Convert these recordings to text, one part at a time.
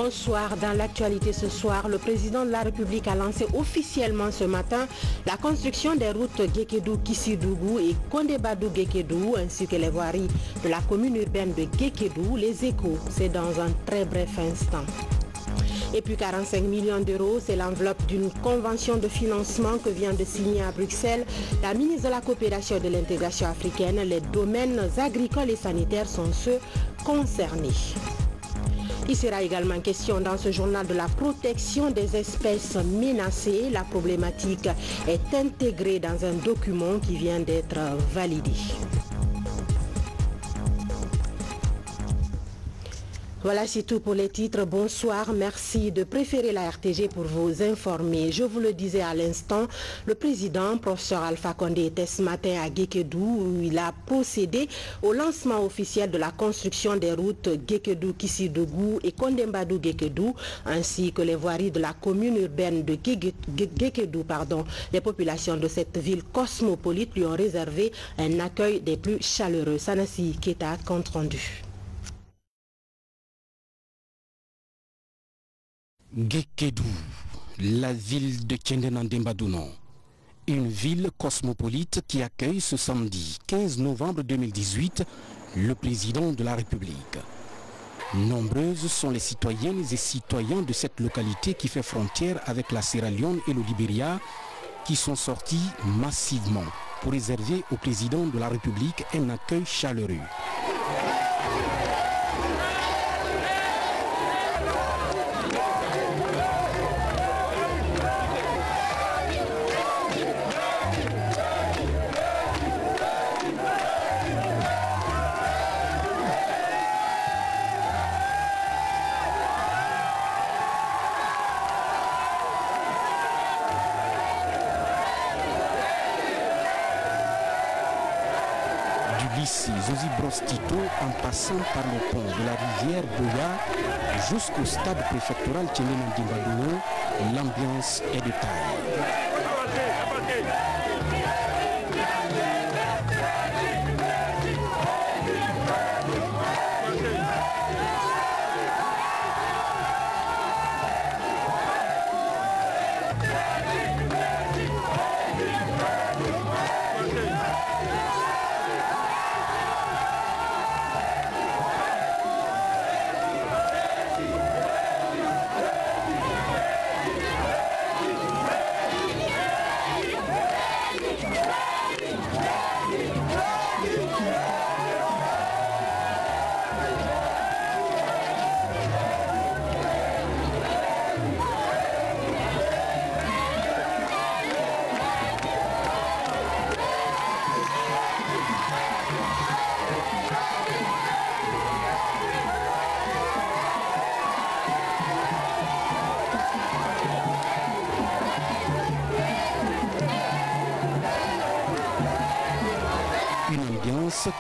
Bonsoir. Dans l'actualité ce soir, le président de la République a lancé officiellement ce matin la construction des routes Guékédou-Kissidougou et Kondébadou-Guékédou ainsi que les voiries de la commune urbaine de Guékédou. Les échos, c'est dans un très bref instant. Et puis 45 millions d'euros, c'est l'enveloppe d'une convention de financement que vient de signer à Bruxelles la ministre de la Coopération et de l'Intégration africaine. Les domaines agricoles et sanitaires sont ceux concernés. Il sera également question dans ce journal de la protection des espèces menacées. La problématique est intégrée dans un document qui vient d'être validé. Voilà, c'est tout pour les titres. Bonsoir, merci de préférer la RTG pour vous informer. Je vous le disais à l'instant, le président, professeur Alpha Condé, était ce matin à Guékédou où il a procédé au lancement officiel de la construction des routes Guékédou-Kissidougou et Kondébadou-Guékédou ainsi que les voiries de la commune urbaine de Guékédou. Les populations de cette ville cosmopolite lui ont réservé un accueil des plus chaleureux. Sanassi Keta, compte rendu. Guékédou, la ville de Kendénandembadounon, une ville cosmopolite qui accueille ce samedi 15 novembre 2018 le président de la République. Nombreuses sont les citoyennes et citoyens de cette localité qui fait frontière avec la Sierra Leone et le Libéria qui sont sortis massivement pour réserver au président de la République un accueil chaleureux. Tito, en passant par le pont de la rivière Boya jusqu'au stade préfectoral Kendénandembadounon, l'ambiance est de taille.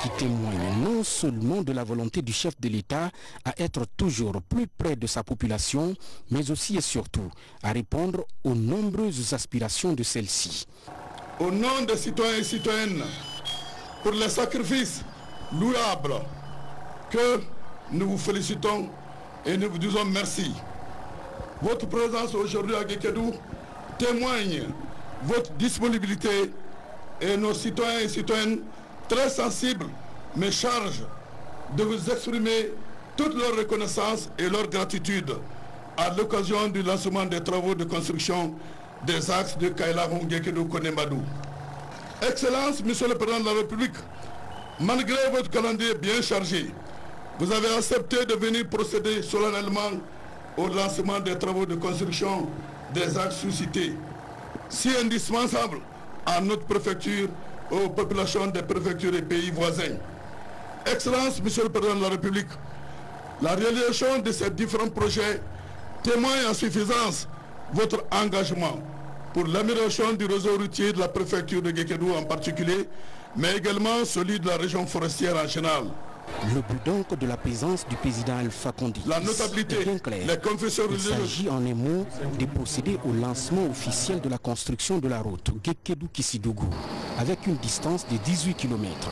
Qui témoigne non seulement de la volonté du chef de l'État à être toujours plus près de sa population, mais aussi et surtout à répondre aux nombreuses aspirations de celle-ci. Au nom des citoyens et citoyennes, pour les sacrifices louables que nous vous félicitons et nous vous disons merci. Votre présence aujourd'hui à Guékédou témoigne votre disponibilité et nos citoyens et citoyennes très sensibles me chargent de vous exprimer toute leur reconnaissance et leur gratitude à l'occasion du lancement des travaux de construction des axes de Kaïlahon, Guékédou, Kondébadou. Excellence, Monsieur le Président de la République, malgré votre calendrier bien chargé, vous avez accepté de venir procéder solennellement au lancement des travaux de construction des axes suscités, si indispensables à notre préfecture, aux populations des préfectures et pays voisins. Excellence, Monsieur le Président de la République, la réalisation de ces différents projets témoigne en suffisance votre engagement pour l'amélioration du réseau routier de la préfecture de Guékédou en particulier, mais également celui de la région forestière en général. Le but donc de la présence du président Alpha Condé La notabilité, est bien clair. les confessions Il religieuses. s'agit en un mot de procéder au lancement officiel de la construction de la route Guékédou-Kissidougou avec une distance de 18 km.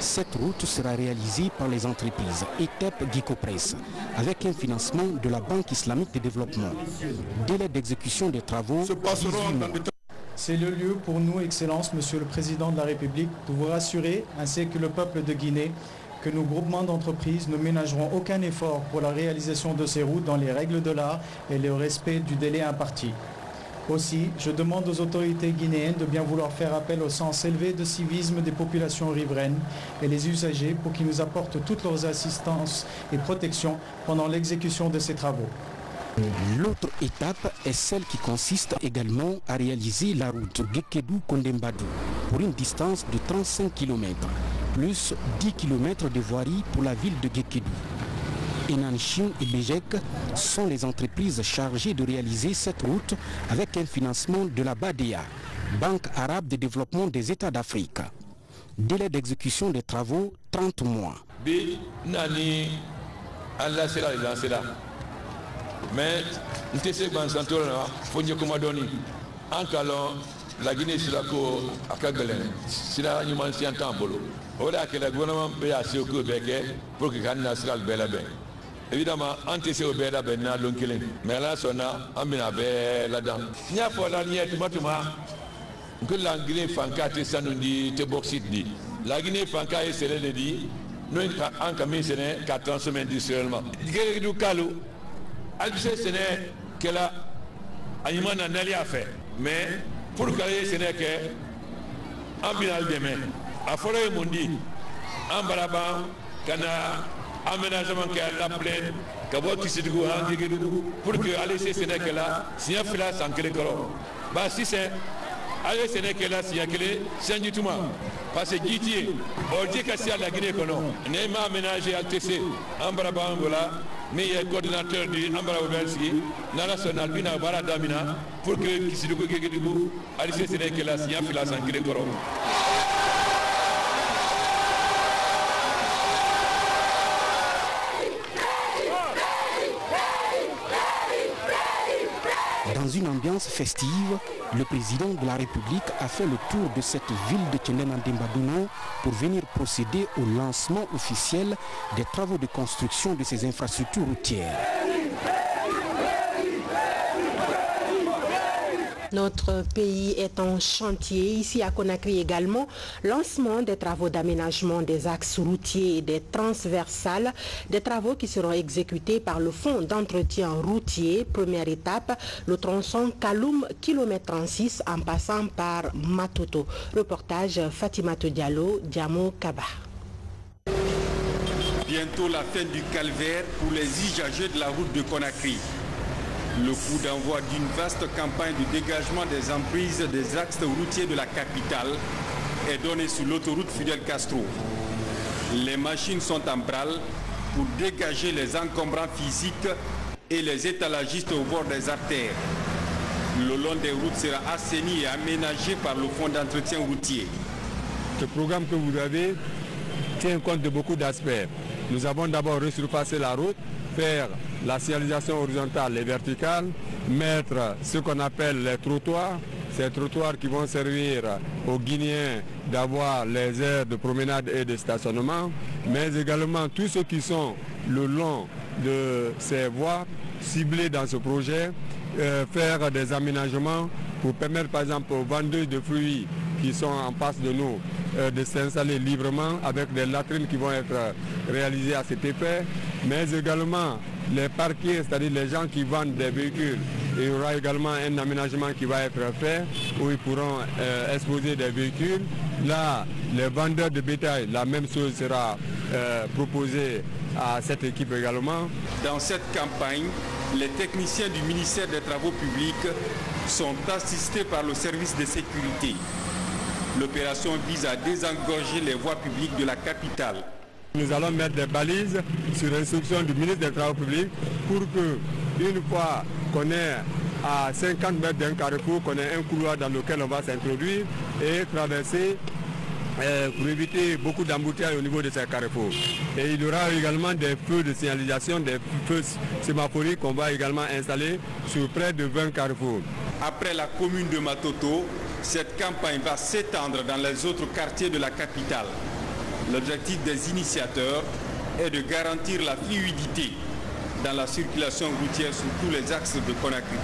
Cette route sera réalisée par les entreprises ETEP Guicopress avec un financement de la Banque islamique de développement. Délai d'exécution des travaux, Se passeront dans des temps. C'est le lieu pour nous, Excellence, Monsieur le Président de la République, de vous rassurer, ainsi que le peuple de Guinée, que nos groupements d'entreprises ne ménageront aucun effort pour la réalisation de ces routes dans les règles de l'art et le respect du délai imparti. Aussi, je demande aux autorités guinéennes de bien vouloir faire appel au sens élevé de civisme des populations riveraines et les usagers pour qu'ils nous apportent toutes leurs assistances et protections pendant l'exécution de ces travaux. L'autre étape est celle qui consiste également à réaliser la route Guékédou-Kondembadou pour une distance de 35 km, plus 10 km de voirie pour la ville de Guékédou. Enanchin et Béjek sont les entreprises chargées de réaliser cette route avec un financement de la BADEA, Banque arabe de développement des États d'Afrique. Délai d'exécution des travaux, 30 mois. Mais nous la Guinée sera à Kagalen. C'est là que nous avons voilà que le gouvernement a assez pour que Ghana soit le bel abbé. Évidemment, antécé au bel abbé, mais là, on a un là-dedans. Il y a pas la ligne, que la Guinée Fanka ça nous dit, te boxit dit. La Guinée Fanka est celle de dit, nous en camin, c'est 14 semaines industriellement. Il y a du calou. Albise, ce n'est que là, Aïman n'a rien fait. Mais, pour que ce n'est qu'un binal demain. À Forêt Mundi, en Baraban, Kana, aménagement qui a la plaine, Kabo Kissidougou, pour que aller ce n'est que là, si un filat sans que les corps. Bah, si c'est. Allez, ce n'est que là, si y a que les, c'est du tout. Parce que Guitier, on dit que c'est à la Guinée qu'on a. N'est-ce aménagé à TC, en Baraban, Angola. Mais il y a le coordinateur du Ambara Oberski, national Bina Bara Damina, pour que Kissidougou Guékédougou, Alice Sénéque la Sia Fila Sankele Koro. Dans une ambiance festive, le président de la République a fait le tour de cette ville de Tchénène-en-Dembadouno pour venir procéder au lancement officiel des travaux de construction de ces infrastructures routières. Notre pays est en chantier. Ici à Conakry également, lancement des travaux d'aménagement des axes routiers et des transversales, des travaux qui seront exécutés par le Fonds d'entretien routier. Première étape, le tronçon Kaloum, kilomètre 36, en passant par Matoto. Reportage Fatimatou Diallo, Diamo Kaba. Bientôt la fin du calvaire pour les usagers de la route de Conakry. Le coup d'envoi d'une vaste campagne de dégagement des emprises des axes routiers de la capitale est donné sur l'autoroute Fidel Castro. Les machines sont en branle pour dégager les encombrants physiques et les étalagistes au bord des artères. Le long des routes sera assaini et aménagé par le Fonds d'entretien routier. Ce programme que vous avez tient compte de beaucoup d'aspects. Nous avons d'abord resurfacé la route, faire la signalisation horizontale et verticale, mettre ce qu'on appelle les trottoirs, ces trottoirs qui vont servir aux Guinéens d'avoir les aires de promenade et de stationnement, mais également tous ceux qui sont le long de ces voies ciblées dans ce projet, faire des aménagements pour permettre par exemple aux vendeuses de fruits qui sont en face de nous de s'installer librement avec des latrines qui vont être réalisées à cet effet, mais également les parkings, c'est-à-dire les gens qui vendent des véhicules. Il y aura également un aménagement qui va être fait où ils pourront exposer des véhicules. Là, les vendeurs de bétail, la même chose sera proposée à cette équipe également. Dans cette campagne, les techniciens du ministère des Travaux publics sont assistés par le service de sécurité. L'opération vise à désengorger les voies publiques de la capitale. Nous allons mettre des balises sur instruction du ministre des Travaux publics pour que, une fois qu'on est à 50 mètres d'un carrefour, qu'on ait un couloir dans lequel on va s'introduire et traverser pour éviter beaucoup d'embouteillages au niveau de ces carrefours. Et il y aura également des feux de signalisation, des feux sémaphoriques qu'on va également installer sur près de 20 carrefours. Après la commune de Matoto, cette campagne va s'étendre dans les autres quartiers de la capitale. L'objectif des initiateurs est de garantir la fluidité dans la circulation routière sur tous les axes de Conakry.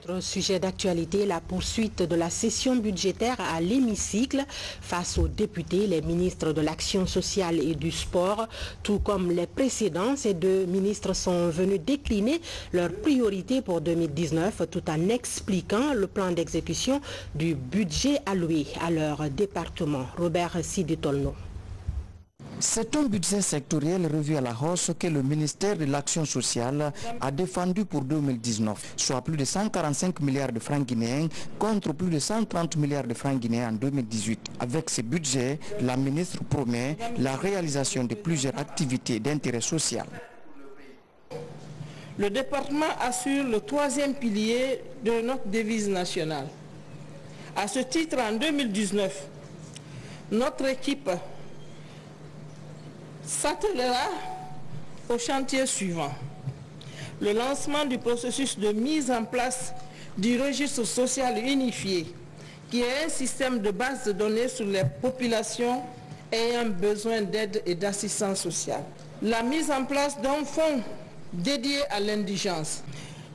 Autre sujet d'actualité, la poursuite de la session budgétaire à l'hémicycle face aux députés, les ministres de l'Action sociale et du sport, tout comme les précédents. Ces deux ministres sont venus décliner leurs priorités pour 2019 tout en expliquant le plan d'exécution du budget alloué à leur département. Robert Siditolno. C'est un budget sectoriel revu à la hausse que le ministère de l'Action sociale a défendu pour 2019, soit plus de 145 milliards de francs guinéens contre plus de 130 milliards de francs guinéens en 2018. Avec ce budget, la ministre promet la réalisation de plusieurs activités d'intérêt social. Le département assure le troisième pilier de notre devise nationale. À ce titre, en 2019, notre équipe s'attellera au chantier suivant. Le lancement du processus de mise en place du registre social unifié, qui est un système de base de données sur les populations ayant besoin d'aide et d'assistance sociale. La mise en place d'un fonds dédié à l'indigence.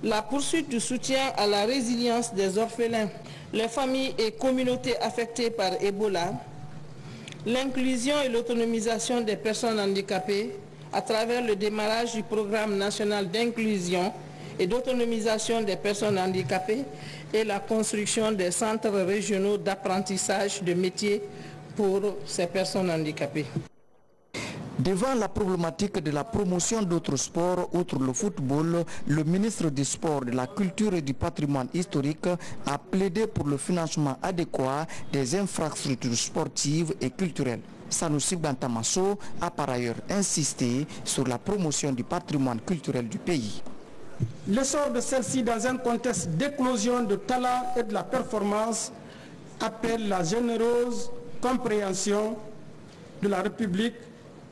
La poursuite du soutien à la résilience des orphelins, les familles et communautés affectées par Ebola, l'inclusion et l'autonomisation des personnes handicapées à travers le démarrage du programme national d'inclusion et d'autonomisation des personnes handicapées et la construction des centres régionaux d'apprentissage de métiers pour ces personnes handicapées. Devant la problématique de la promotion d'autres sports outre le football, le ministre du Sport, de la Culture et du Patrimoine historique a plaidé pour le financement adéquat des infrastructures sportives et culturelles. Sanoussi Bantamasso a par ailleurs insisté sur la promotion du patrimoine culturel du pays. L'essor de celle-ci dans un contexte d'éclosion de talent et de la performance appelle la généreuse compréhension de la République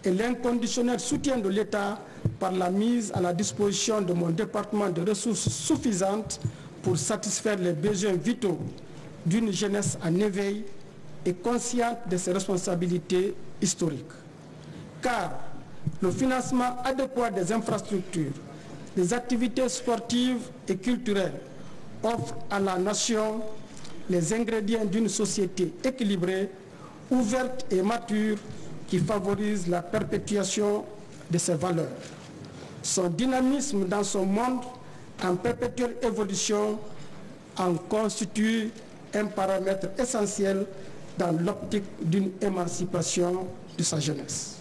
et l'inconditionnel soutien de l'État par la mise à la disposition de mon département de ressources suffisantes pour satisfaire les besoins vitaux d'une jeunesse en éveil et consciente de ses responsabilités historiques. Car le financement adéquat des infrastructures, des activités sportives et culturelles offre à la nation les ingrédients d'une société équilibrée, ouverte et mature qui favorise la perpétuation de ses valeurs. Son dynamisme dans son monde en perpétuelle évolution en constitue un paramètre essentiel dans l'optique d'une émancipation de sa jeunesse.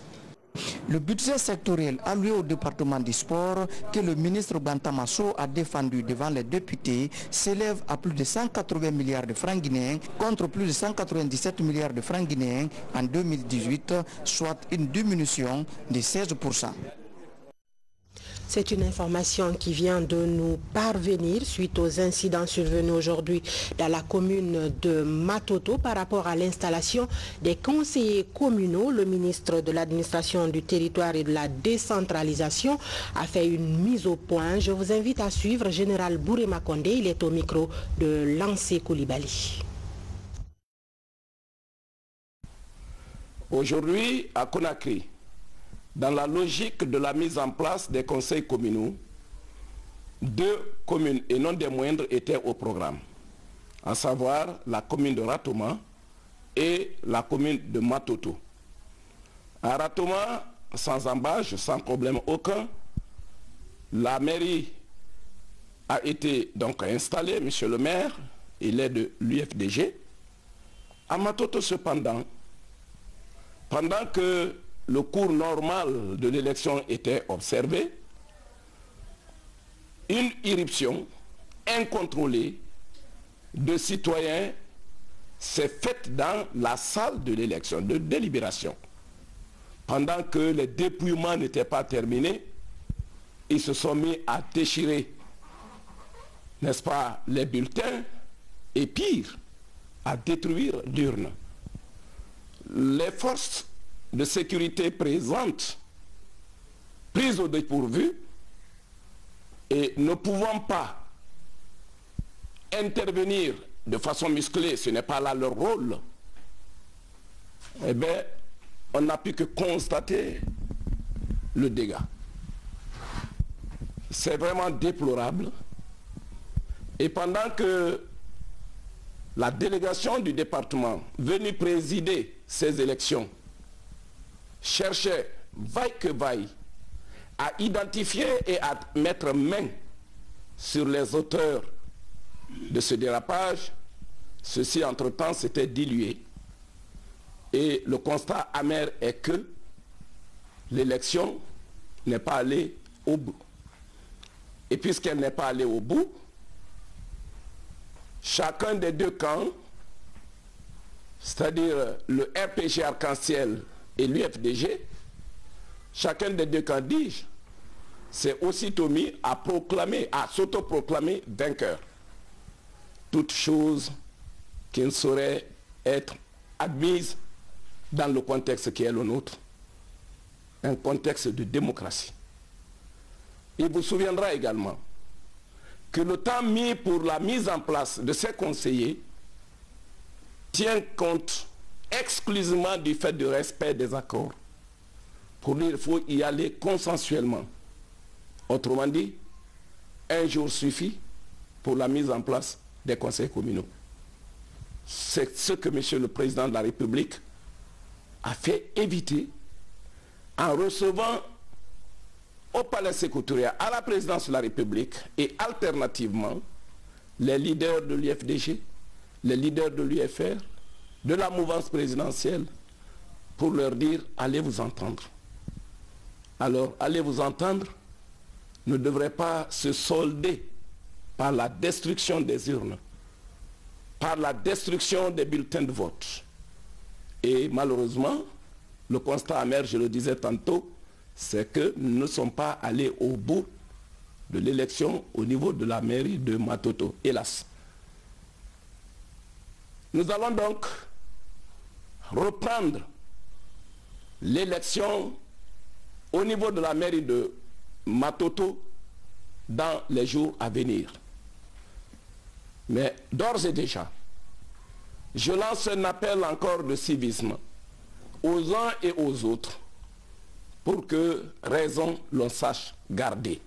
Le budget sectoriel alloué au département du sport que le ministre Bantamasso a défendu devant les députés s'élève à plus de 180 milliards de francs guinéens contre plus de 197 milliards de francs guinéens en 2018, soit une diminution de 16%. C'est une information qui vient de nous parvenir suite aux incidents survenus aujourd'hui dans la commune de Matoto par rapport à l'installation des conseillers communaux. Le ministre de l'administration du territoire et de la décentralisation a fait une mise au point. Je vous invite à suivre Général Bouré Makonde. Il est au micro de Lancé Koulibaly. Aujourd'hui, à Conakry, dans la logique de la mise en place des conseils communaux, 2 communes et non des moindres étaient au programme, à savoir la commune de Ratoma et la commune de Matoto. À Ratoma, sans embâche, sans problème aucun, la mairie a été donc installée, monsieur le maire, il est de l'UFDG. À Matoto cependant, pendant que le cours normal de l'élection était observé, une irruption incontrôlée de citoyens s'est faite dans la salle de l'élection, de délibération. Pendant que les dépouillements n'étaient pas terminés, ils se sont mis à déchirer, n'est-ce pas, les bulletins et pire, à détruire l'urne. les forces de sécurité présentes, prises au dépourvu, et ne pouvant pas intervenir de façon musclée, ce n'est pas là leur rôle, eh bien, on n'a pu que constater le dégât. C'est vraiment déplorable. Et pendant que la délégation du département venue présider ces élections cherchait, vaille que vaille, à identifier et à mettre main sur les auteurs de ce dérapage, ceci entre-temps s'était dilué. Et le constat amer est que l'élection n'est pas allée au bout. Et puisqu'elle n'est pas allée au bout, chacun des deux camps, c'est-à-dire le RPG Arc-en-Ciel et l'UFDG, chacun des deux camps, dis-je, s'est aussitôt mis à s'autoproclamer vainqueur. Toute chose qui ne saurait être admise dans le contexte qui est le nôtre, un contexte de démocratie. Il vous souviendra également que le temps mis pour la mise en place de ces conseillers tient compte exclusivement du fait du respect des accords. Pour lui, il faut y aller consensuellement. Autrement dit, un jour suffit pour la mise en place des conseils communaux. C'est ce que M. le Président de la République a fait éviter en recevant au Palais Sékou-Touré, à la présidence de la République et alternativement les leaders de l'UFDG, les leaders de l'UFR, de la mouvance présidentielle, pour leur dire allez vous entendre. Alors allez vous entendre ne devrait pas se solder par la destruction des urnes, par la destruction des bulletins de vote. Et malheureusement, le constat amer, je le disais tantôt, c'est que nous ne sommes pas allés au bout de l'élection au niveau de la mairie de Matoto, hélas. Nous allons donc reprendre l'élection au niveau de la mairie de Matoto dans les jours à venir. Mais d'ores et déjà, je lance un appel encore de civisme aux uns et aux autres pour que raison l'on sache garder.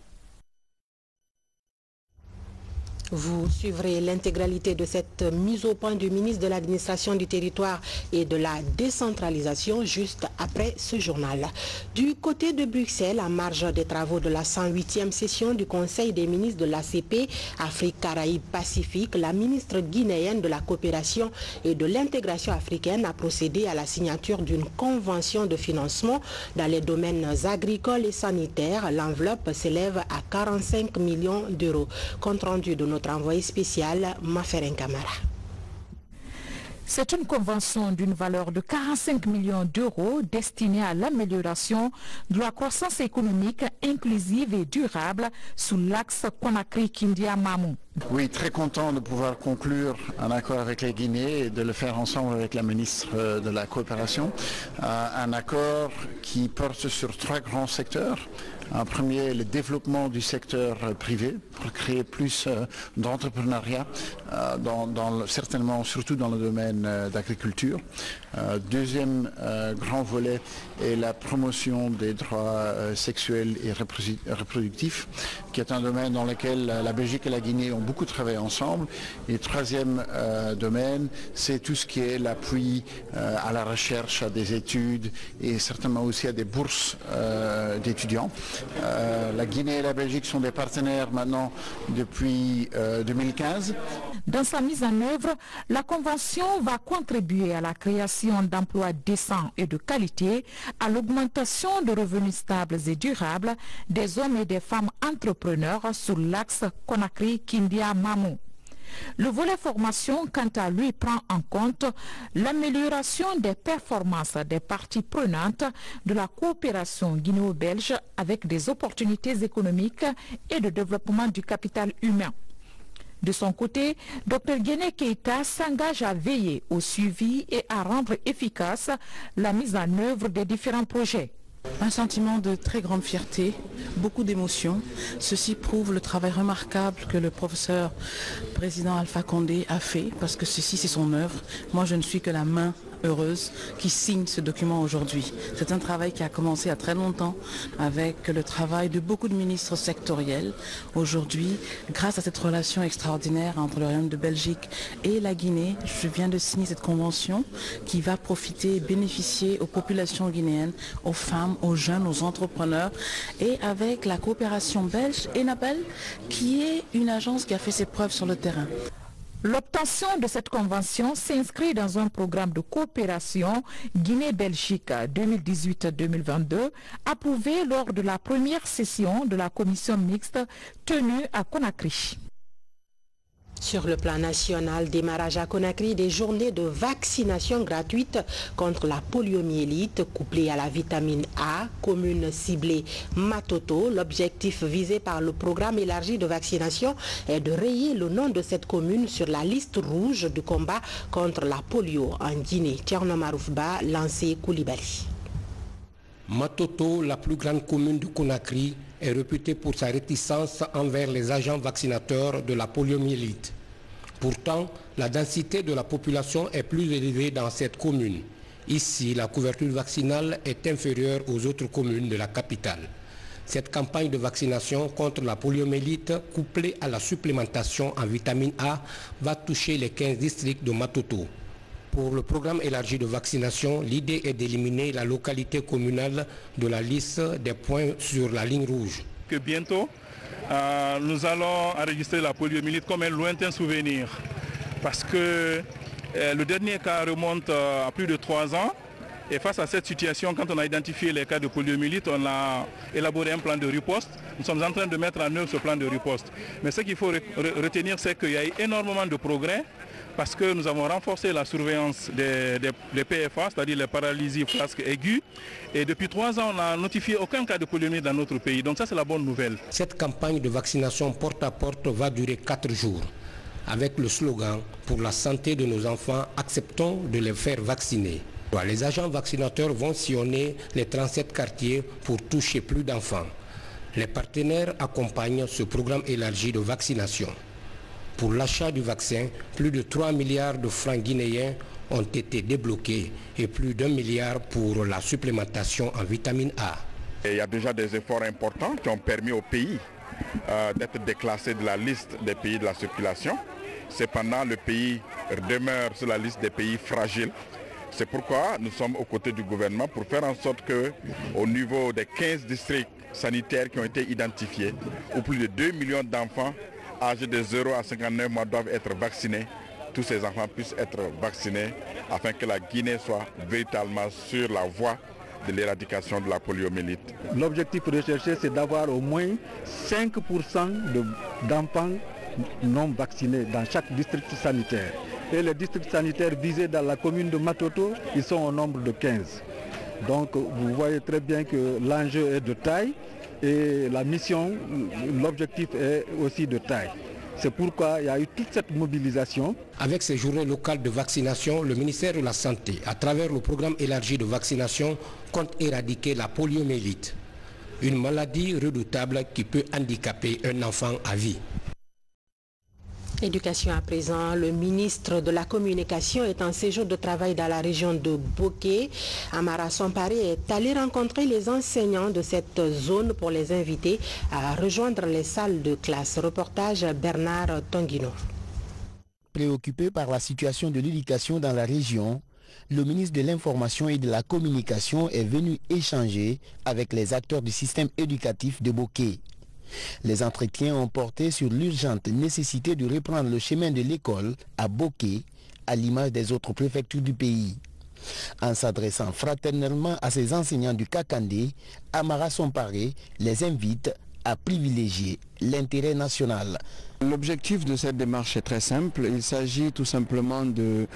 Vous suivrez l'intégralité de cette mise au point du ministre de l'Administration du Territoire et de la Décentralisation juste après ce journal. Du côté de Bruxelles, à marge des travaux de la 108e session du Conseil des ministres de l'ACP, Afrique, Caraïbes, Pacifique, la ministre guinéenne de la Coopération et de l'Intégration africaine a procédé à la signature d'une convention de financement dans les domaines agricoles et sanitaires. L'enveloppe s'élève à 45 millions d'euros. Compte rendu de notre envoyé spécial, Maferen Kamara. C'est une convention d'une valeur de 45 millions d'euros destinée à l'amélioration de la croissance économique inclusive et durable sous l'axe Conakry-Kindia-Mamou. Oui, très content de pouvoir conclure un accord avec la Guinée et de le faire ensemble avec la ministre de la Coopération. Un accord qui porte sur 3 grands secteurs. En premier, le développement du secteur privé pour créer plus d'entrepreneuriat, certainement surtout dans le domaine d'agriculture. Deuxième grand volet est la promotion des droits sexuels et reproductifs, qui est un domaine dans lequel la Belgique et la Guinée ont beaucoup travaillé ensemble. Et troisième domaine, c'est tout ce qui est l'appui à la recherche, à des études et certainement aussi à des bourses d'étudiants. La Guinée et la Belgique sont des partenaires maintenant depuis 2015. Dans sa mise en œuvre, la Convention va contribuer à la création d'emplois décents et de qualité, à l'augmentation de revenus stables et durables des hommes et des femmes entrepreneurs sur l'axe Conakry-Kindia-Mamou. Le volet formation, quant à lui, prend en compte l'amélioration des performances des parties prenantes de la coopération guinéo-belge avec des opportunités économiques et de développement du capital humain. De son côté, Dr Guéné Keïta s'engage à veiller au suivi et à rendre efficace la mise en œuvre des différents projets. Un sentiment de très grande fierté, beaucoup d'émotions. Ceci prouve le travail remarquable que le professeur président Alpha Condé a fait, parce que ceci c'est son œuvre. Moi je ne suis que la main heureuse qui signe ce document aujourd'hui. C'est un travail qui a commencé à très longtemps avec le travail de beaucoup de ministres sectoriels. Aujourd'hui, grâce à cette relation extraordinaire entre le Royaume de Belgique et la Guinée, je viens de signer cette convention qui va profiter et bénéficier aux populations guinéennes, aux femmes, aux jeunes, aux entrepreneurs, et avec la coopération belge ENABEL, qui est une agence qui a fait ses preuves sur le terrain. L'obtention de cette convention s'inscrit dans un programme de coopération Guinée-Belgique 2018-2022 approuvé lors de la première session de la commission mixte tenue à Conakry. Sur le plan national, démarrage à Conakry des journées de vaccination gratuite contre la poliomyélite couplée à la vitamine A, commune ciblée Matoto. L'objectif visé par le programme élargi de vaccination est de rayer le nom de cette commune sur la liste rouge du combat contre la polio en Guinée. Tierno Maroufba, lancé Koulibaly. Matoto, la plus grande commune de Conakry, est réputée pour sa réticence envers les agents vaccinateurs de la poliomyélite. Pourtant, la densité de la population est plus élevée dans cette commune. Ici, la couverture vaccinale est inférieure aux autres communes de la capitale. Cette campagne de vaccination contre la poliomyélite, couplée à la supplémentation en vitamine A, va toucher les 15 districts de Matoto. Pour le programme élargi de vaccination, l'idée est d'éliminer la localité communale de la liste des points sur la ligne rouge. Que bientôt, nous allons enregistrer la poliomyélite comme un lointain souvenir. Parce que le dernier cas remonte à plus de 3 ans. Et face à cette situation, quand on a identifié les cas de poliomyélite, on a élaboré un plan de riposte. Nous sommes en train de mettre en œuvre ce plan de riposte. Mais ce qu'il faut retenir, c'est qu'il y a eu énormément de progrès, parce que nous avons renforcé la surveillance des PFA, c'est-à-dire les paralysies flasques aiguës. Et depuis 3 ans, on n'a notifié aucun cas de poliomyélite dans notre pays. Donc ça, c'est la bonne nouvelle. Cette campagne de vaccination porte à porte va durer 4 jours. Avec le slogan « Pour la santé de nos enfants, acceptons de les faire vacciner ». Les agents vaccinateurs vont sillonner les 37 quartiers pour toucher plus d'enfants. Les partenaires accompagnent ce programme élargi de vaccination. Pour l'achat du vaccin, plus de 3 milliards de francs guinéens ont été débloqués et plus d'1 milliard pour la supplémentation en vitamine A. Et il y a déjà des efforts importants qui ont permis au pays d'être déclassé de la liste des pays de la circulation. Cependant, le pays demeure sur la liste des pays fragiles. C'est pourquoi nous sommes aux côtés du gouvernement pour faire en sorte qu'au niveau des 15 districts sanitaires qui ont été identifiés, où plus de 2 millions d'enfants âgés de 0 à 59 mois doivent être vaccinés, tous ces enfants puissent être vaccinés afin que la Guinée soit véritablement sur la voie de l'éradication de la poliomyélite. L'objectif recherché, c'est d'avoir au moins 5% d'enfants non vaccinés dans chaque district sanitaire. Et les districts sanitaires visés dans la commune de Matoto, ils sont au nombre de 15. Donc vous voyez très bien que l'enjeu est de taille et la mission, l'objectif est aussi de taille. C'est pourquoi il y a eu toute cette mobilisation. Avec ces journées locales de vaccination, le ministère de la Santé, à travers le programme élargi de vaccination, compte éradiquer la poliomyélite, une maladie redoutable qui peut handicaper un enfant à vie. Éducation à présent, le ministre de la Communication est en séjour de travail dans la région de Boké. Amara Somparé est allé rencontrer les enseignants de cette zone pour les inviter à rejoindre les salles de classe. Reportage Bernard Tonguino. Préoccupé par la situation de l'éducation dans la région, le ministre de l'Information et de la Communication est venu échanger avec les acteurs du système éducatif de Boké. Les entretiens ont porté sur l'urgente nécessité de reprendre le chemin de l'école à Boké, à l'image des autres préfectures du pays. En s'adressant fraternellement à ses enseignants du Kakandé, Amara Somparé les invite à privilégier l'intérêt national. L'objectif de cette démarche est très simple. Il s'agit tout simplement de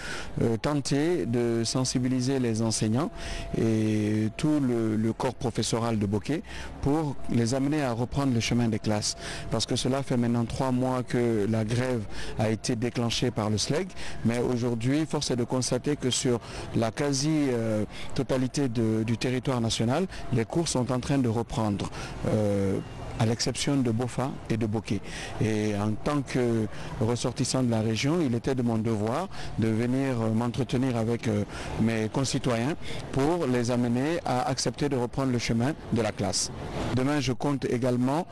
tenter de sensibiliser les enseignants et tout le corps professoral de Bokeh pour les amener à reprendre le chemin des classes. Parce que cela fait maintenant 3 mois que la grève a été déclenchée par le SLEG, mais aujourd'hui, force est de constater que sur la quasi-totalité du territoire national, les cours sont en train de reprendre. À l'exception de Bofa et de Bokeh. Et en tant que ressortissant de la région, il était de mon devoir de venir m'entretenir avec mes concitoyens pour les amener à accepter de reprendre le chemin de la classe. Demain, je compte également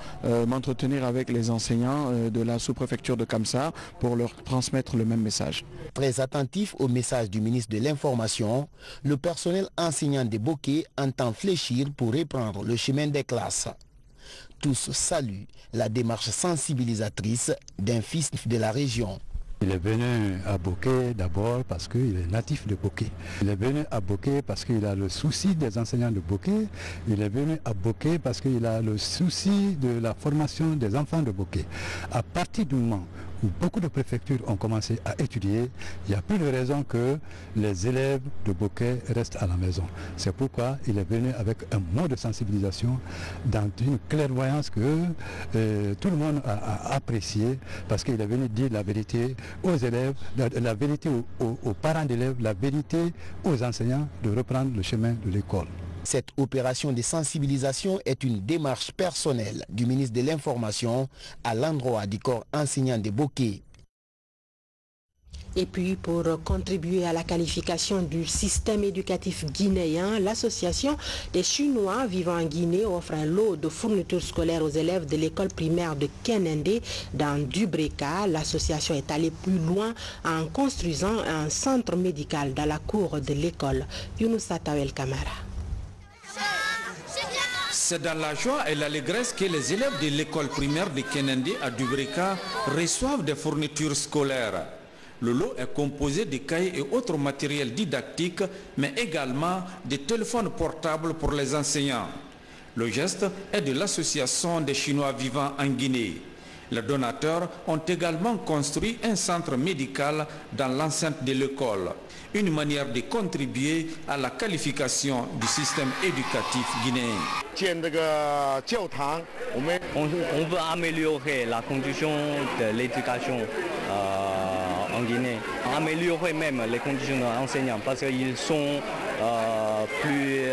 m'entretenir avec les enseignants de la sous-préfecture de Kamsar pour leur transmettre le même message. Très attentif au message du ministre de l'Information, le personnel enseignant de Bokeh entend fléchir pour reprendre le chemin des classes. Tous saluent la démarche sensibilisatrice d'un fils de la région. Il est venu à Bokeh d'abord parce qu'il est natif de Bokeh. Il est venu à Bokeh parce qu'il a le souci des enseignants de Bokeh. Il est venu à Bokeh parce qu'il a le souci de la formation des enfants de Bokeh. À partir du moment où beaucoup de préfectures ont commencé à étudier, il n'y a plus de raison que les élèves de Bokeh restent à la maison. C'est pourquoi il est venu avec un mot de sensibilisation dans une clairvoyance que tout le monde a apprécié, parce qu'il est venu dire la vérité aux élèves, la vérité aux parents d'élèves, la vérité aux enseignants de reprendre le chemin de l'école. Cette opération de sensibilisation est une démarche personnelle du ministre de l'Information à l'endroit du corps enseignant de Bokeh. Et puis, pour contribuer à la qualification du système éducatif guinéen, l'association des Chinois vivant en Guinée offre un lot de fournitures scolaires aux élèves de l'école primaire de Kenende dans Dubreka. L'association est allée plus loin en construisant un centre médical dans la cour de l'école. Younoussa Tawel Kamara. C'est dans la joie et l'allégresse que les élèves de l'école primaire de Kenende à Dubreka reçoivent des fournitures scolaires. Le lot est composé de cahiers et autres matériels didactiques, mais également de téléphones portables pour les enseignants. Le geste est de l'association des Chinois vivant en Guinée. Les donateurs ont également construit un centre médical dans l'enceinte de l'école. Une manière de contribuer à la qualification du système éducatif guinéen. On veut améliorer la condition de l'éducation en Guinée, améliorer même les conditions des enseignants parce qu'ils sont plus...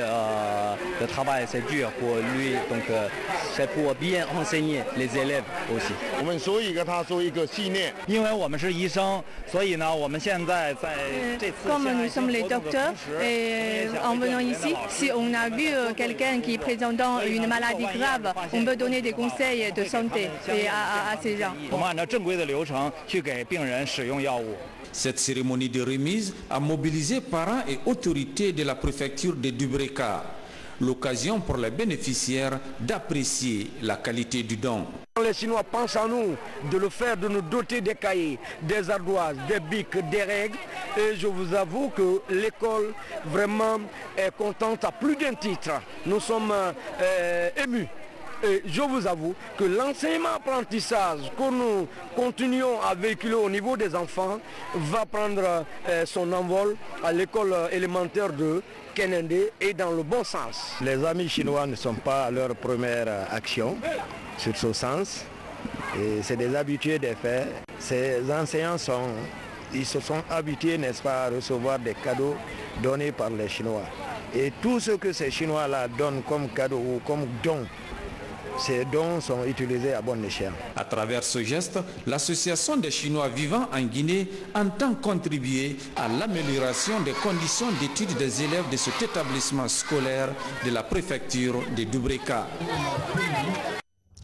le travail c'est dur pour lui, donc c'est pour bien enseigner les élèves aussi. Comme nous sommes les docteurs, et en venant ici, si on a vu quelqu'un qui présente une maladie grave, on peut donner des conseils de santé à ces gens. Cette cérémonie de remise a mobilisé parents et autorités de la préfecture de Dubreka. L'occasion pour les bénéficiaires d'apprécier la qualité du don. Les Chinois pensent à nous de le faire, de nous doter des cahiers, des ardoises, des bics, des règles. Et je vous avoue que l'école vraiment est contente à plus d'un titre. Nous sommes émus. Et je vous avoue que l'enseignement-apprentissage que nous continuons à véhiculer au niveau des enfants va prendre son envol à l'école élémentaire de Kenende et dans le bon sens. Les amis chinois ne sont pas à leur première action sur ce sens. Et c'est des habitués des faits. Ces enseignants se sont habitués, n'est-ce pas, à recevoir des cadeaux donnés par les Chinois. Et tout ce que ces Chinois-là donnent comme cadeau ou comme don, ces dons sont utilisés à bon escient. À travers ce geste, l'association des Chinois vivant en Guinée entend contribuer à l'amélioration des conditions d'études des élèves de cet établissement scolaire de la préfecture de Dubreka.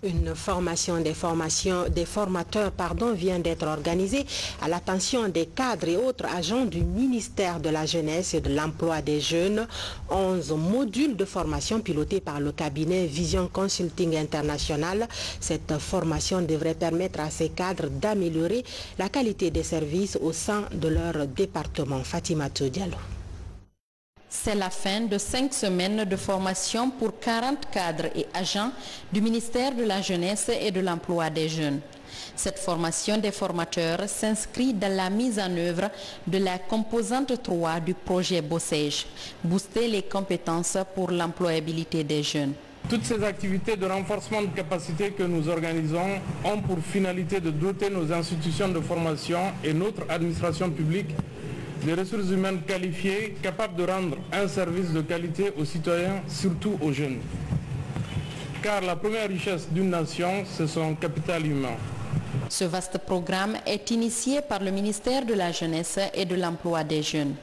Une formation des formateurs vient d'être organisée à l'attention des cadres et autres agents du ministère de la Jeunesse et de l'Emploi des Jeunes. 11 modules de formation pilotés par le cabinet Vision Consulting International. Cette formation devrait permettre à ces cadres d'améliorer la qualité des services au sein de leur département. Fatima Diallo. C'est la fin de 5 semaines de formation pour 40 cadres et agents du ministère de la Jeunesse et de l'Emploi des Jeunes. Cette formation des formateurs s'inscrit dans la mise en œuvre de la composante 3 du projet BOSSEJ, booster les compétences pour l'employabilité des jeunes. Toutes ces activités de renforcement de capacité que nous organisons ont pour finalité de doter nos institutions de formation et notre administration publique des ressources humaines qualifiées capables de rendre un service de qualité aux citoyens, surtout aux jeunes. Car la première richesse d'une nation, c'est son capital humain. Ce vaste programme est initié par le ministère de la Jeunesse et de l'Emploi des Jeunes.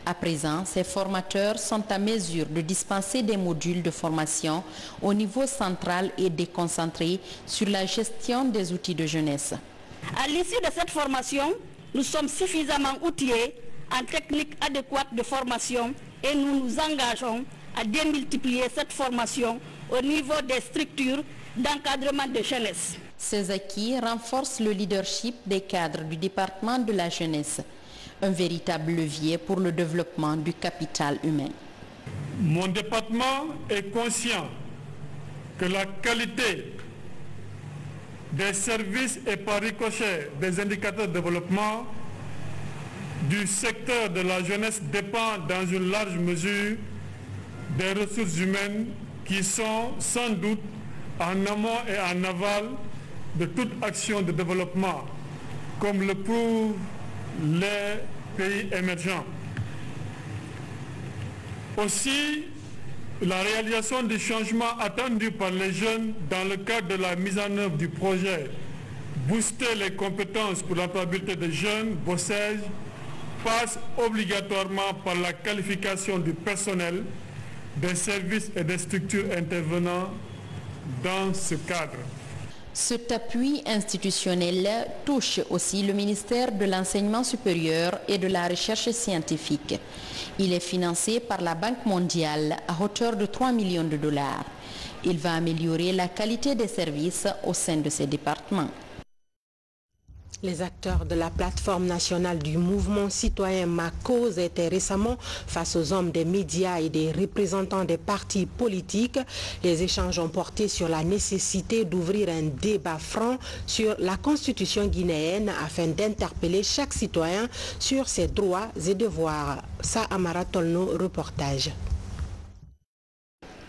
À présent, ces formateurs sont à mesure de dispenser des modules de formation au niveau central et déconcentré sur la gestion des outils de jeunesse. À l'issue de cette formation, nous sommes suffisamment outillés en techniques adéquates de formation et nous nous engageons à démultiplier cette formation au niveau des structures d'encadrement de jeunesse. Ces acquis renforcent le leadership des cadres du département de la jeunesse, un véritable levier pour le développement du capital humain. Mon département est conscient que la qualité des services et par ricochet des indicateurs de développement du secteur de la jeunesse dépend dans une large mesure des ressources humaines qui sont sans doute en amont et en aval de toute action de développement, comme le prouvent les pays émergents. Aussi, la réalisation des changements attendus par les jeunes dans le cadre de la mise en œuvre du projet Booster les compétences pour l'employabilité des jeunes, BOSSEJ, passe obligatoirement par la qualification du personnel, des services et des structures intervenant dans ce cadre. Cet appui institutionnel touche aussi le ministère de l'Enseignement supérieur et de la Recherche scientifique. Il est financé par la Banque mondiale à hauteur de 3 millions de dollars. Il va améliorer la qualité des services au sein de ces départements. Les acteurs de la plateforme nationale du mouvement citoyen Ma Cause étaient récemment face aux hommes des médias et des représentants des partis politiques. Les échanges ont porté sur la nécessité d'ouvrir un débat franc sur la constitution guinéenne afin d'interpeller chaque citoyen sur ses droits et devoirs. Ça, Amara Tolno, reportage.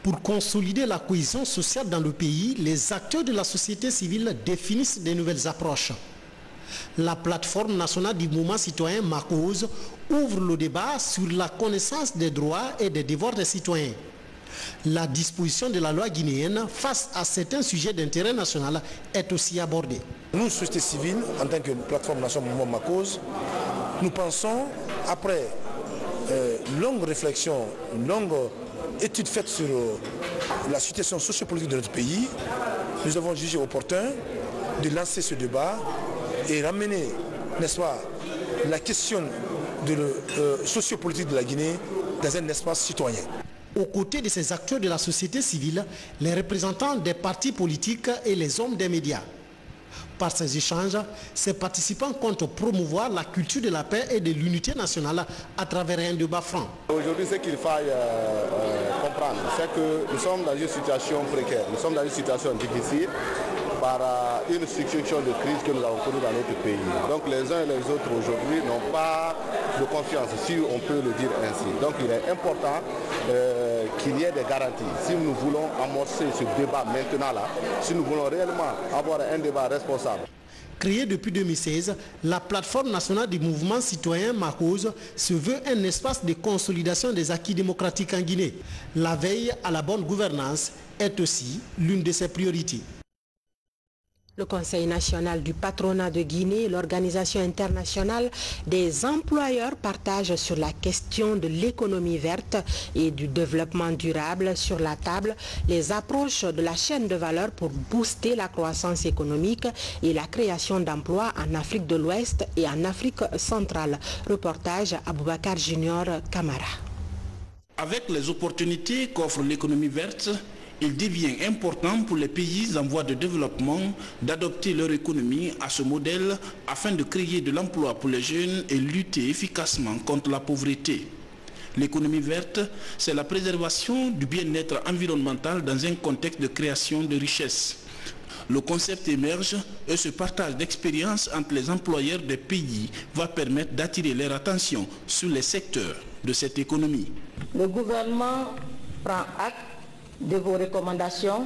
Pour consolider la cohésion sociale dans le pays, les acteurs de la société civile définissent de nouvelles approches. La plateforme nationale du mouvement citoyen Ma Cause ouvre le débat sur la connaissance des droits et des devoirs des citoyens. La disposition de la loi guinéenne face à certains sujets d'intérêt national est aussi abordée. Nous, société civile, en tant que plateforme nationale du mouvement Ma Cause, nous pensons, après une longue réflexion, une longue étude faite sur la situation sociopolitique de notre pays, nous avons jugé opportun de lancer ce débat et ramener, n'est-ce pas, la question sociopolitique de la Guinée dans un espace citoyen. Aux côtés de ces acteurs de la société civile, les représentants des partis politiques et les hommes des médias. Par ces échanges, ces participants comptent promouvoir la culture de la paix et de l'unité nationale à travers un débat franc. Aujourd'hui, ce qu'il faut comprendre, c'est que nous sommes dans une situation précaire, nous sommes dans une situation difficile par une succession de crises que nous avons connues dans notre pays. Donc les uns et les autres aujourd'hui n'ont pas de confiance, si on peut le dire ainsi. Donc il est important qu'il y ait des garanties. Si nous voulons amorcer ce débat maintenant-là, si nous voulons réellement avoir un débat responsable. Créée depuis 2016, la plateforme nationale du mouvement citoyen Ma Cause se veut un espace de consolidation des acquis démocratiques en Guinée. La veille à la bonne gouvernance est aussi l'une de ses priorités. Le Conseil national du patronat de Guinée et l'Organisation internationale des employeurs partagent sur la question de l'économie verte et du développement durable sur la table les approches de la chaîne de valeur pour booster la croissance économique et la création d'emplois en Afrique de l'Ouest et en Afrique centrale. Reportage Aboubakar Junior Camara. Avec les opportunités qu'offre l'économie verte, il devient important pour les pays en voie de développement d'adopter leur économie à ce modèle afin de créer de l'emploi pour les jeunes et lutter efficacement contre la pauvreté. L'économie verte, c'est la préservation du bien-être environnemental dans un contexte de création de richesses. Le concept émerge et ce partage d'expériences entre les employeurs des pays va permettre d'attirer leur attention sur les secteurs de cette économie. Le gouvernement prend acte de vos recommandations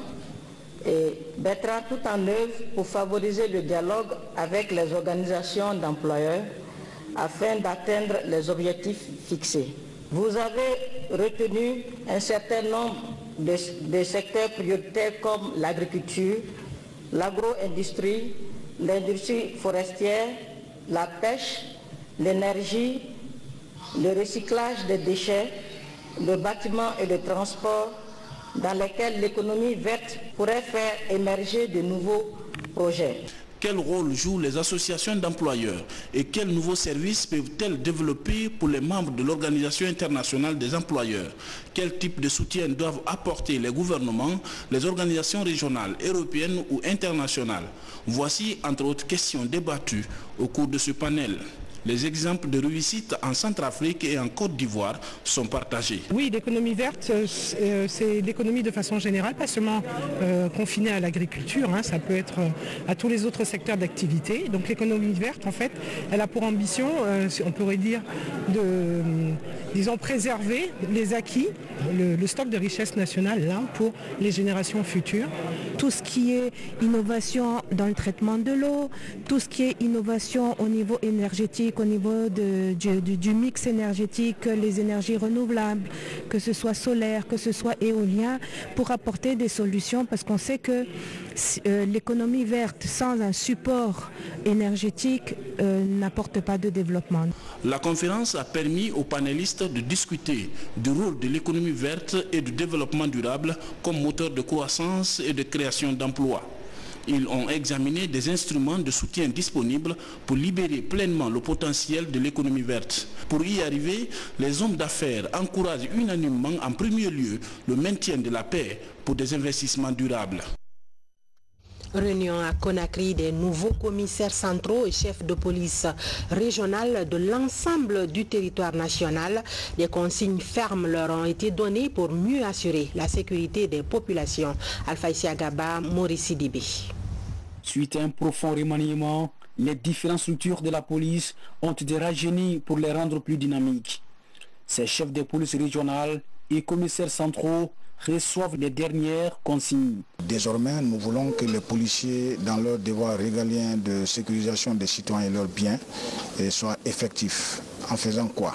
et mettra tout en œuvre pour favoriser le dialogue avec les organisations d'employeurs afin d'atteindre les objectifs fixés. Vous avez retenu un certain nombre de secteurs prioritaires comme l'agriculture, l'agro-industrie, l'industrie forestière, la pêche, l'énergie, le recyclage des déchets, le bâtiment et le transport, dans lesquels l'économie verte pourrait faire émerger de nouveaux projets. Quel rôle jouent les associations d'employeurs et quels nouveaux services peuvent-elles développer pour les membres de l'Organisation internationale des employeurs? Quel type de soutien doivent apporter les gouvernements, les organisations régionales, européennes ou internationales? Voici entre autres questions débattues au cours de ce panel. Les exemples de réussite en Centrafrique et en Côte d'Ivoire sont partagés. Oui, l'économie verte, c'est l'économie de façon générale, pas seulement confinée à l'agriculture, ça peut être à tous les autres secteurs d'activité. Donc l'économie verte, en fait, elle a pour ambition, on pourrait dire, de, disons, préserver les acquis, le stock de richesse nationale là, pour les générations futures. Tout ce qui est innovation dans le traitement de l'eau, tout ce qui est innovation au niveau énergétique, au niveau du mix énergétique, les énergies renouvelables, que ce soit solaire, que ce soit éolien, pour apporter des solutions, parce qu'on sait que l'économie verte sans un support énergétique n'apporte pas de développement. La conférence a permis aux panélistes de discuter du rôle de l'économie verte et du développement durable comme moteur de croissance et de création d'emplois. Ils ont examiné des instruments de soutien disponibles pour libérer pleinement le potentiel de l'économie verte. Pour y arriver, les hommes d'affaires encouragent unanimement en premier lieu le maintien de la paix pour des investissements durables. Réunion à Conakry des nouveaux commissaires centraux et chefs de police régionale de l'ensemble du territoire national. Des consignes fermes leur ont été données pour mieux assurer la sécurité des populations. Alpha Isiagaba, Maurice Sidibé. Suite à un profond remaniement, les différentes structures de la police ont été rajeunies pour les rendre plus dynamiques. Ces chefs de police régionales et commissaires centraux reçoivent les dernières consignes. Désormais, nous voulons que les policiers, dans leur devoir régalien de sécurisation des citoyens et leurs biens, soient effectifs. En faisant quoi?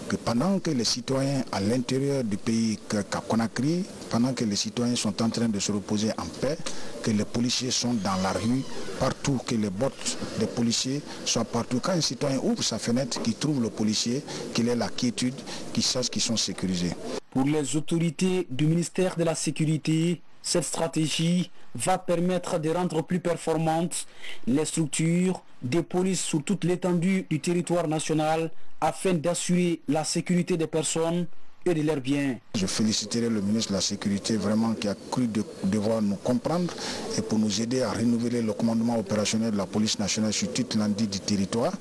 Que pendant que les citoyens à l'intérieur du pays qu'à Conakry, pendant que les citoyens sont en train de se reposer en paix, que les policiers sont dans la rue, partout, que les bottes des policiers soient partout. Quand un citoyen ouvre sa fenêtre, qu'il trouve le policier, qu'il ait la quiétude, qu'il sache qu'ils sont sécurisés. Pour les autorités du ministère de la Sécurité, cette stratégie va permettre de rendre plus performantes les structures de police sur toute l'étendue du territoire national afin d'assurer la sécurité des personnes et de leurs biens. Je féliciterai le ministre de la Sécurité vraiment qui a cru devoir nous comprendre et pour nous aider à renouveler le commandement opérationnel de la police nationale sur toute l'étendue du territoire.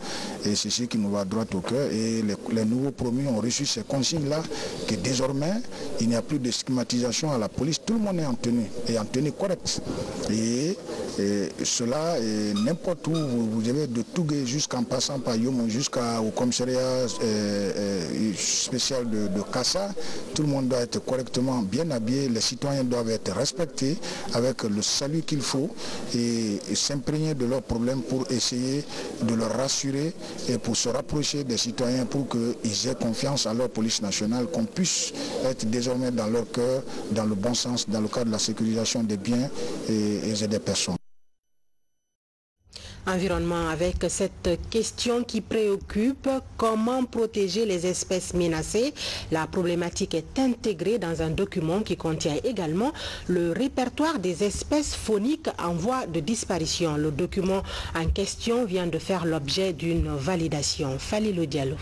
Et c'est ce qui nous va droit au cœur. Et les nouveaux promus ont reçu ces consignes-là que désormais, il n'y a plus de stigmatisation à la police. Tout le monde est en tenue correcte. Et cela, n'importe où, vous avez de Tougué jusqu'en passant par Yomon jusqu'au commissariat spécial de Kassa, tout le monde doit être correctement bien habillé, les citoyens doivent être respectés avec le salut qu'il faut et s'imprégner de leurs problèmes pour essayer de leur rassurer et pour se rapprocher des citoyens pour qu'ils aient confiance à leur police nationale, qu'on puisse être désormais dans leur cœur, dans le bon sens, dans le cadre de la sécurisation des biens et des personnes. Environnement avec cette question qui préoccupe, comment protéger les espèces menacées? La problématique est intégrée dans un document qui contient également le répertoire des espèces fauniques en voie de disparition. Le document en question vient de faire l'objet d'une validation. Falilou Diallo.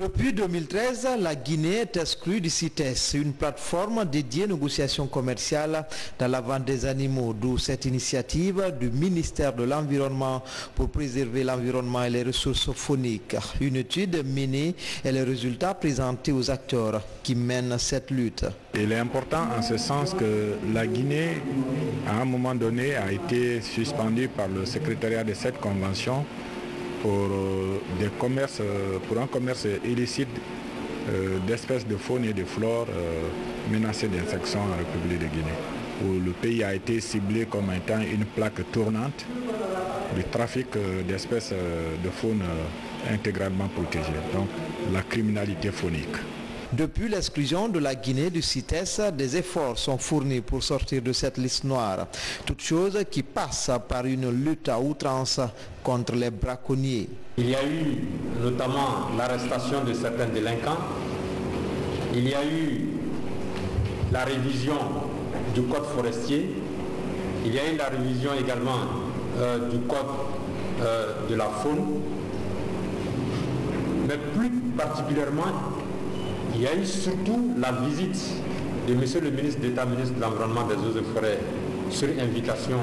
Depuis 2013, la Guinée est exclue du CITES, une plateforme dédiée aux négociations commerciales dans la vente des animaux, d'où cette initiative du ministère de l'Environnement pour préserver l'environnement et les ressources fauniques. Une étude menée et les résultats présentés aux acteurs qui mènent cette lutte. Il est important en ce sens que la Guinée, à un moment donné, a été suspendue par le secrétariat de cette convention pour un commerce illicite d'espèces de faune et de flore menacées d'extinction en République de Guinée, où le pays a été ciblé comme étant une plaque tournante du trafic d'espèces de faune intégralement protégées, donc la criminalité faunique. Depuis l'exclusion de la Guinée du CITES, des efforts sont fournis pour sortir de cette liste noire. Toute chose qui passe par une lutte à outrance contre les braconniers. Il y a eu notamment l'arrestation de certains délinquants. Il y a eu la révision du code forestier. Il y a eu la révision également du code de la faune. Mais plus particulièrement, il y a eu surtout la visite de M. le ministre d'État, ministre de l'Environnement, des Eaux et Forêts, sur invitation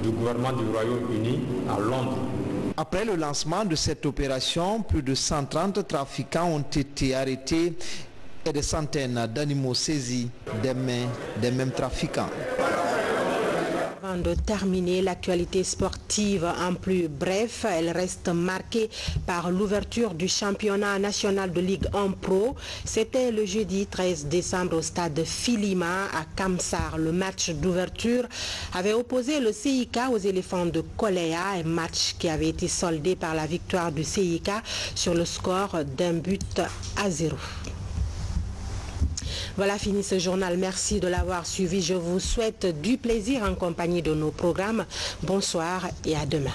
du gouvernement du Royaume-Uni à Londres. Après le lancement de cette opération, plus de 130 trafiquants ont été arrêtés et des centaines d'animaux saisis des mains des mêmes trafiquants. Avant de terminer l'actualité sportive en plus bref, elle reste marquée par l'ouverture du championnat national de Ligue 1 Pro. C'était le jeudi 13 décembre au stade Filima à Kamsar. Le match d'ouverture avait opposé le CIK aux éléphants de Koléa, un match qui avait été soldé par la victoire du CIK sur le score d'1-0. Voilà, fini ce journal. Merci de l'avoir suivi. Je vous souhaite du plaisir en compagnie de nos programmes. Bonsoir et à demain.